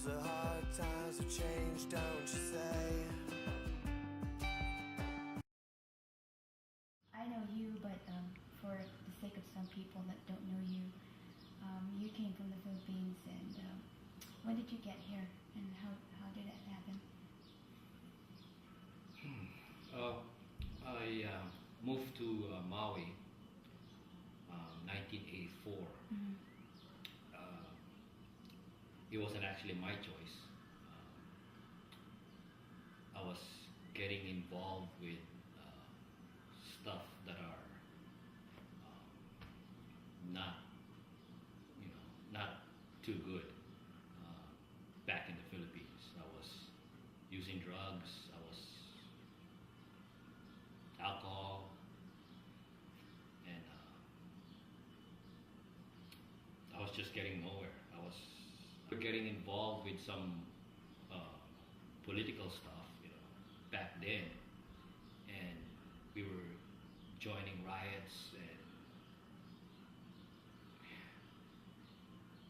the hard times have changed, don't you say? I know you, but for the sake of some people that don't know you, you came from the Philippines, and when did you get here, and how did it happen? I moved to Maui, 1984. Mm-hmm. It wasn't actually my choice. I was getting involved with stuff that are not, not too good. Back in the Philippines, I was using drugs. I was alcohol, and I was just getting nowhere. I was getting involved with some political stuff, back then, and we were joining riots and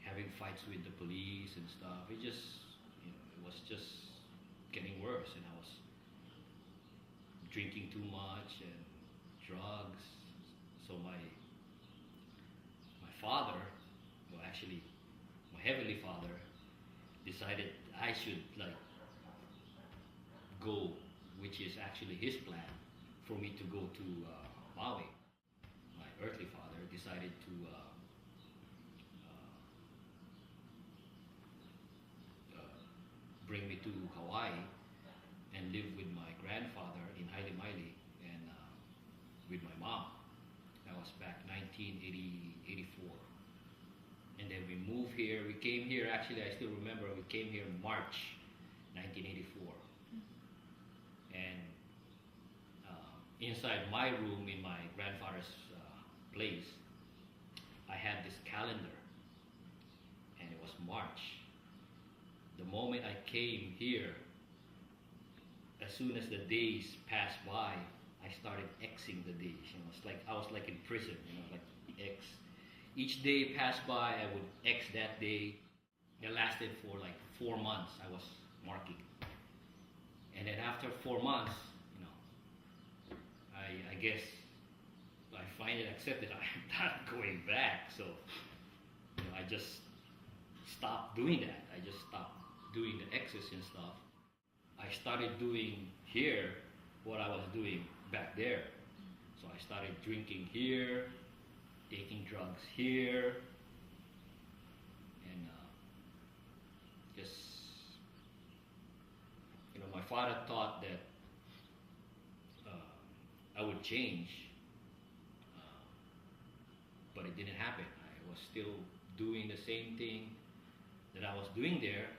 having fights with the police and stuff. It just, it was just getting worse, and I was drinking too much and drugs. So my father, well, actually my heavenly Father, decided I should go, which is actually his plan for me to go to Maui. My earthly father decided to bring me to Hawaii and live with my grandfather in Haile Maile and with my mom. That was back 1984. And then we moved here. We came here, actually, I still remember, we came here in March 1984. And inside my room in my grandfather's place, I had this calendar, and it was March. The moment I came here, as soon as the days passed by, I started Xing the days. It's like I was like in prison, like X. Each day passed by, I would X that day. It lasted for like 4 months. I was marking, and then after 4 months, I guess I finally accepted I'm not going back. So I just stopped doing that. I just stopped doing the X's and stuff. I started doing here what I was doing back there. So I started drinking here, taking drugs here, and just, my father thought that I would change, but it didn't happen. I was still doing the same thing that I was doing there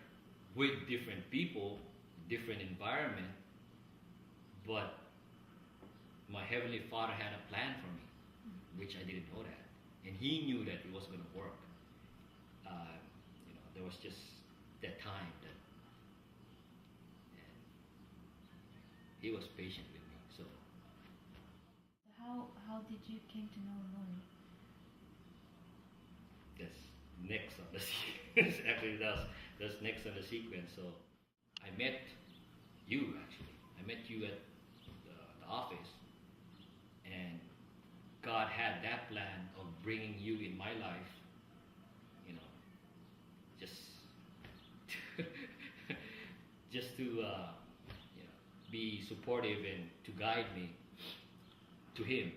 with different people, different environment, but my Heavenly Father had a plan for me, which I didn't know that. And He knew that it was going to work. There was just that time that, and He was patient with me. So how did you came to know the Lord? that's next on the sequence. Actually, that's next on the sequence. So I met you, actually. I met you at the office, and God had that plan of bringing you in my life, just just to be supportive and to guide me to Him.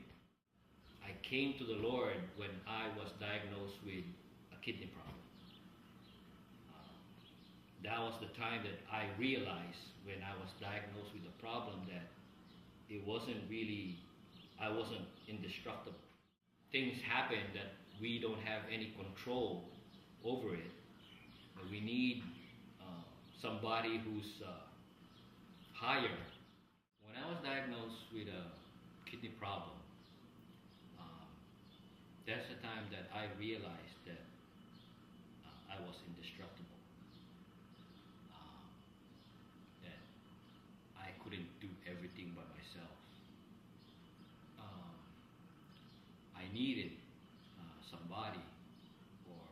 I came to the Lord when I was diagnosed with a kidney problem. That was the time that I realized, when I was diagnosed with a problem, that it wasn't really, I wasn't indestructible. Things happen that we don't have any control over it. But we need somebody who's higher. When I was diagnosed with a kidney problem, that's the time that I realized that I was indestructible. That I couldn't do everything by myself. I needed somebody, or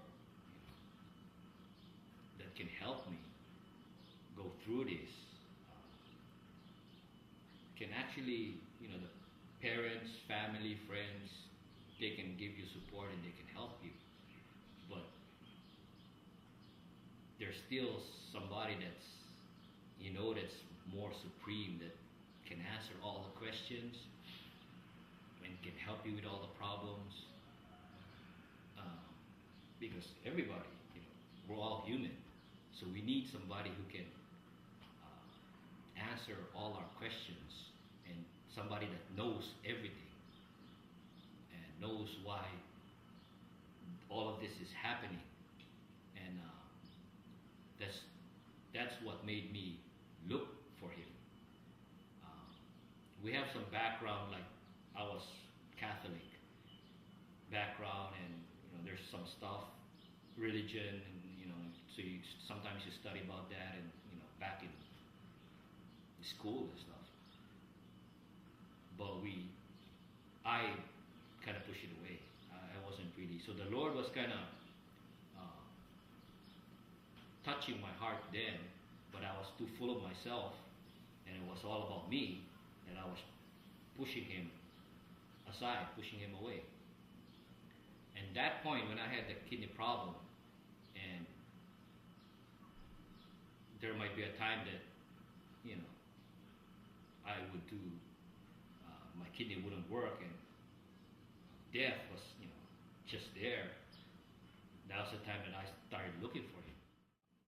that can help me through this can actually, you know, the parents, family, friends, they can give you support and they can help you. But there's still somebody that's, you know, that's more supreme, that can answer all the questions and can help you with all the problems. Because everybody, you know, we're all human. So we need somebody who can answer all our questions, and somebody that knows everything and knows why all of this is happening. And that's what made me look for him. We have some background, like I was Catholic background, and you know, there's some stuff, religion, and you know, so sometimes you study about that, and you know, back in school and stuff. But I kind of pushed it away. I wasn't really. So the Lord was kind of touching my heart then, but I was too full of myself, and it was all about me, and I was pushing him aside, pushing him away. And that point, when I had the kidney problem, and there might be a time that, you know, I would do, my kidney wouldn't work, and death was, you know, just there. That was the time that I started looking for him.